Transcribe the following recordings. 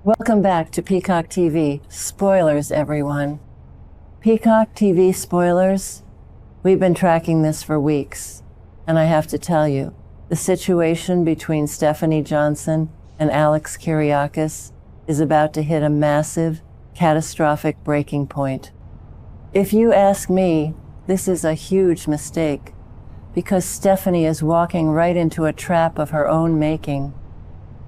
Welcome back to Peacock TV Spoilers, everyone. Peacock TV Spoilers? We've been tracking this for weeks, and I have to tell you, the situation between Stephanie Johnson and Alex Kiriakis is about to hit a massive, catastrophic breaking point. If you ask me, this is a huge mistake, because Stephanie is walking right into a trap of her own making.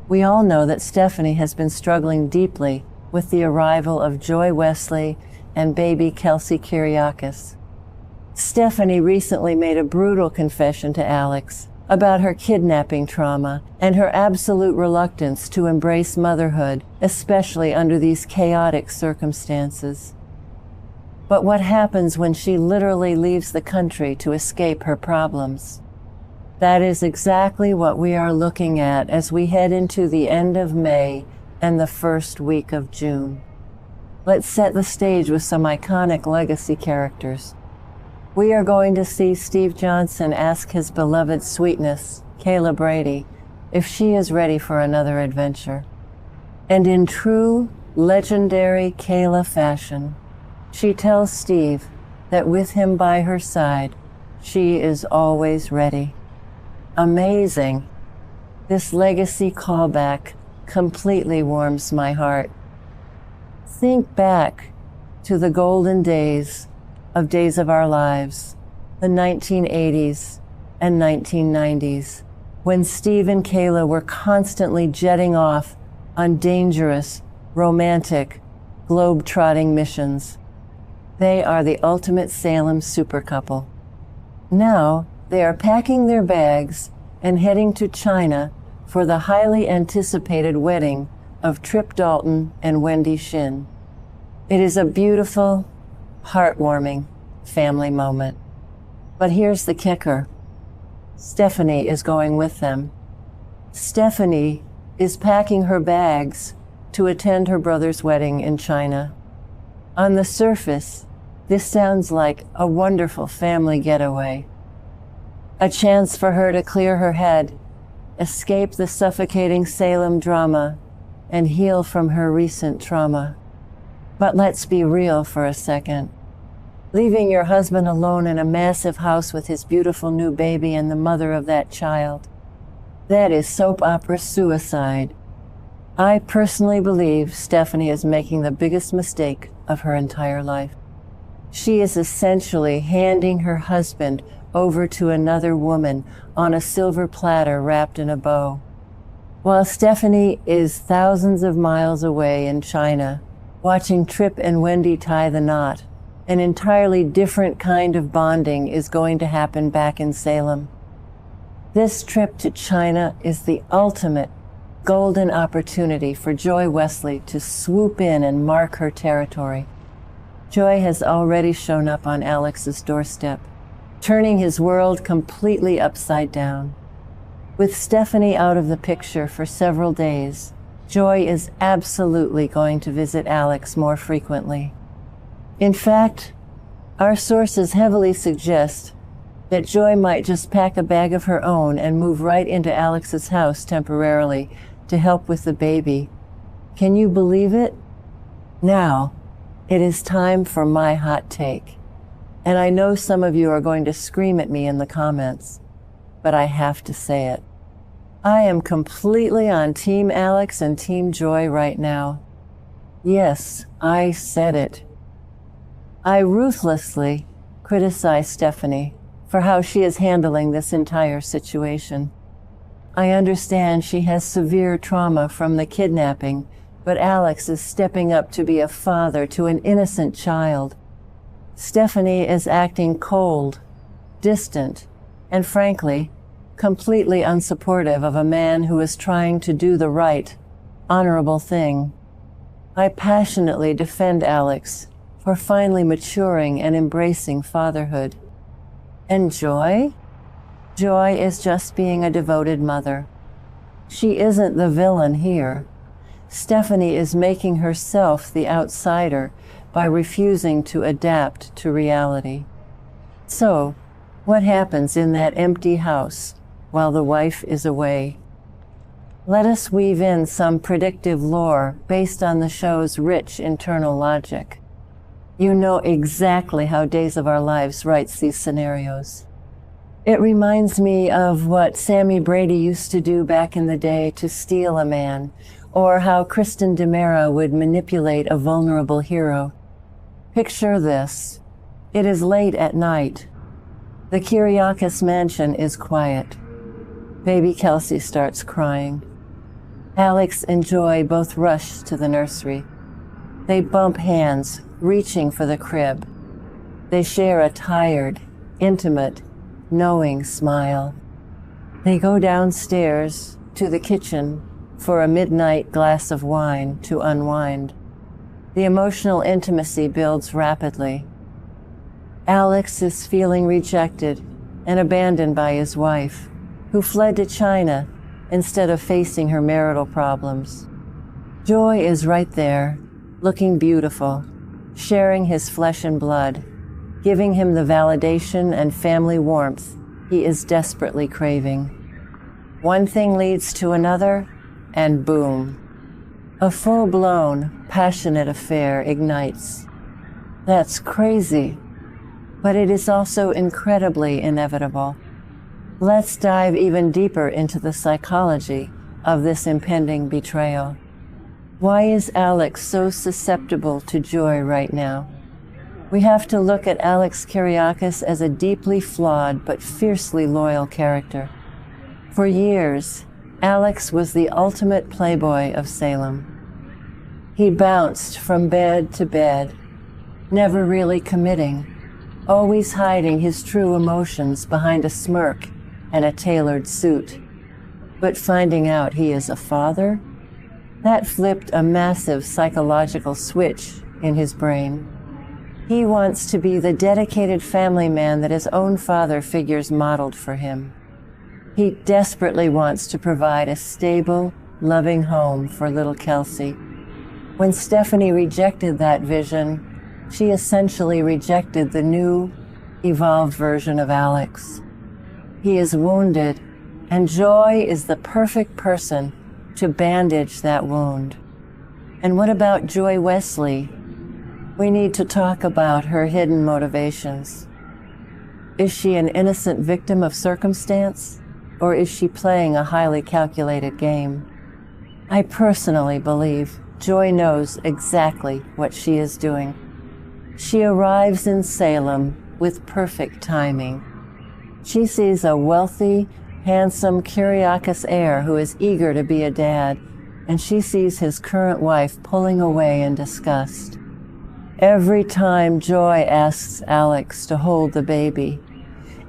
We all know that Stephanie has been struggling deeply with the arrival of Joy Wesley and baby Kelsey Kiriakis. Stephanie recently made a brutal confession to Alex about her kidnapping trauma and her absolute reluctance to embrace motherhood, especially under these chaotic circumstances. But what happens when she literally leaves the country to escape her problems? That is exactly what we are looking at as we head into the end of May and the first week of June. Let's set the stage with some iconic legacy characters. We are going to see Steve Johnson ask his beloved sweetness, Kayla Brady, if she is ready for another adventure. And in true, legendary Kayla fashion, she tells Steve that with him by her side, she is always ready. Amazing. This legacy callback completely warms my heart. Think back to the golden days of Our Lives, the 1980s and 1990s, when Steve and Kayla were constantly jetting off on dangerous, romantic, globe-trotting missions. They are the ultimate Salem super couple. Now, they are packing their bags and heading to China for the highly anticipated wedding of Tripp, Dalton, and Wendy, Shin. It is a beautiful, heartwarming family moment. But here's the kicker. Stephanie is going with them. Stephanie is packing her bags to attend her brother's wedding in China. On the surface, this sounds like a wonderful family getaway. A chance for her to clear her head, escape the suffocating Salem drama, and heal from her recent trauma. But let's be real for a second. Leaving your husband alone in a massive house with his beautiful new baby and the mother of that child, that is soap opera suicide. I personally believe Stephanie is making the biggest mistake of her entire life. She is essentially handing her husband over to another woman on a silver platter wrapped in a bow. While Stephanie is thousands of miles away in China, watching Tripp and Wendy tie the knot, an entirely different kind of bonding is going to happen back in Salem. This trip to China is the ultimate golden opportunity for Joy Wesley to swoop in and mark her territory. Joy has already shown up on Alex's doorstep, turning his world completely upside down. With Stephanie out of the picture for several days, Joy is absolutely going to visit Alex more frequently. In fact, our sources heavily suggest that Joy might just pack a bag of her own and move right into Alex's house temporarily to help with the baby. Can you believe it? Now, it is time for my hot take. And I know some of you are going to scream at me in the comments, but I have to say it. I am completely on Team Alex and Team Joy right now. Yes, I said it. I ruthlessly criticize Stephanie for how she is handling this entire situation. I understand she has severe trauma from the kidnapping, but Alex is stepping up to be a father to an innocent child. Stephanie is acting cold, distant, and frankly, completely unsupportive of a man who is trying to do the right, honorable thing. I passionately defend Alex for finally maturing and embracing fatherhood. And Joy? Joy is just being a devoted mother. She isn't the villain here. Stephanie is making herself the outsider by refusing to adapt to reality. So, what happens in that empty house while the wife is away? Let us weave in some predictive lore based on the show's rich internal logic. You know exactly how Days of Our Lives writes these scenarios. It reminds me of what Sammy Brady used to do back in the day to steal a man, or how Kristen DiMera would manipulate a vulnerable hero. Picture this. It is late at night. The Kiriakis mansion is quiet. Baby Kelsey starts crying. Alex and Joy both rush to the nursery. They bump hands, reaching for the crib. They share a tired, intimate, knowing smile. They go downstairs to the kitchen for a midnight glass of wine to unwind. The emotional intimacy builds rapidly. Alex is feeling rejected and abandoned by his wife, who fled to China instead of facing her marital problems. Joy is right there, looking beautiful, sharing his flesh and blood, giving him the validation and family warmth he is desperately craving. One thing leads to another, and boom. A full-blown, passionate affair ignites. That's crazy, but it is also incredibly inevitable. Let's dive even deeper into the psychology of this impending betrayal. Why is Alex so susceptible to Joy right now? We have to look at Alex Kiriakis as a deeply flawed but fiercely loyal character. For years, Alex was the ultimate playboy of Salem. He bounced from bed to bed, never really committing, always hiding his true emotions behind a smirk and a tailored suit. But finding out he is a father, that flipped a massive psychological switch in his brain. He wants to be the dedicated family man that his own father figures modeled for him. He desperately wants to provide a stable, loving home for little Kelsey. When Stephanie rejected that vision, she essentially rejected the new, evolved version of Alex. He is wounded, and Joy is the perfect person to bandage that wound. And what about Joy Wesley? We need to talk about her hidden motivations. Is she an innocent victim of circumstance, or is she playing a highly calculated game? I personally believe Joy knows exactly what she is doing. She arrives in Salem with perfect timing. She sees a wealthy, handsome Kiriakis heir who is eager to be a dad, and she sees his current wife pulling away in disgust. Every time Joy asks Alex to hold the baby,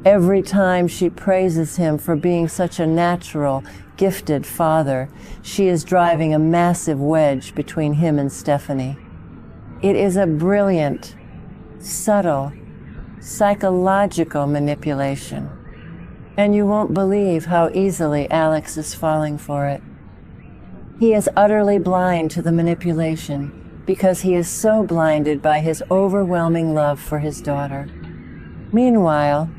every time she praises him for being such a natural, gifted father, she is driving a massive wedge between him and Stephanie. It is a brilliant, subtle, psychological manipulation. And you won't believe how easily Alex is falling for it. He is utterly blind to the manipulation because he is so blinded by his overwhelming love for his daughter. Meanwhile,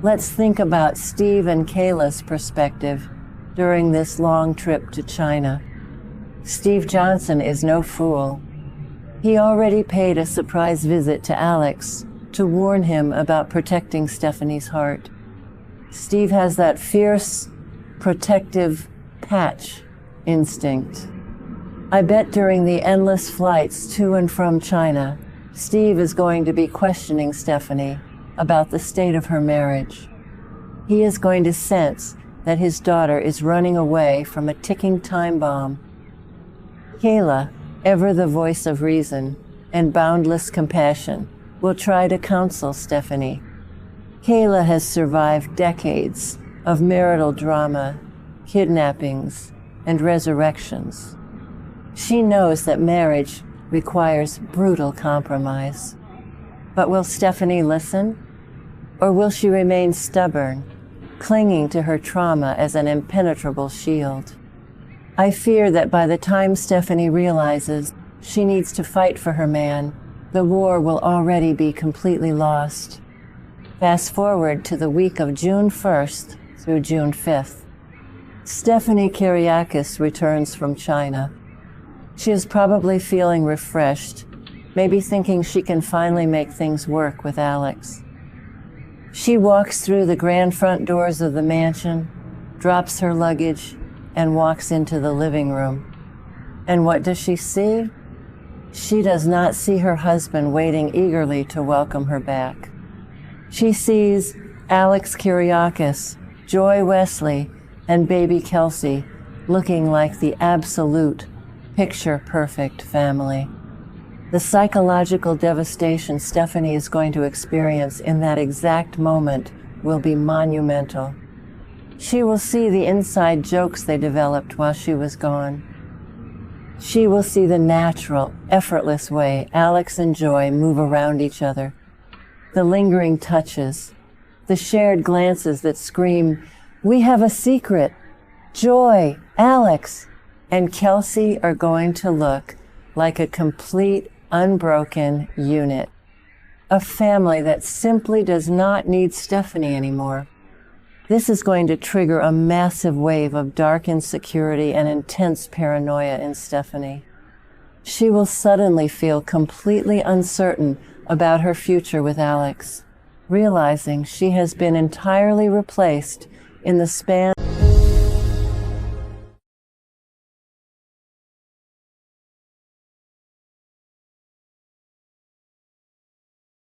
let's think about Steve and Kayla's perspective during this long trip to China. Steve Johnson is no fool. He already paid a surprise visit to Alex to warn him about protecting Stephanie's heart. Steve has that fierce, protective patch instinct. I bet during the endless flights to and from China, Steve is going to be questioning Stephanie about the state of her marriage. He is going to sense that his daughter is running away from a ticking time bomb. Kayla, ever the voice of reason and boundless compassion, will try to counsel Stephanie. Kayla has survived decades of marital drama, kidnappings, and resurrections. She knows that marriage requires brutal compromise. But will Stephanie listen? Or will she remain stubborn, clinging to her trauma as an impenetrable shield? I fear that by the time Stephanie realizes she needs to fight for her man, the war will already be completely lost. Fast forward to the week of June 1st through June 5th. Stephanie Kiriakis returns from China. She is probably feeling refreshed, maybe thinking she can finally make things work with Alex. She walks through the grand front doors of the mansion, drops her luggage, and walks into the living room. And what does she see? She does not see her husband waiting eagerly to welcome her back. She sees Alex Kiriakis, Joy Wesley, and baby Kelsey looking like the absolute picture-perfect family. The psychological devastation Stephanie is going to experience in that exact moment will be monumental. She will see the inside jokes they developed while she was gone. She will see the natural, effortless way Alex and Joy move around each other, the lingering touches, the shared glances that scream, "We have a secret! Joy, Alex!" And Kelsey are going to look like a complete, unbroken unit. A family that simply does not need Stephanie anymore. This is going to trigger a massive wave of dark insecurity and intense paranoia in Stephanie. She will suddenly feel completely uncertain about her future with Alex, realizing she has been entirely replaced in the span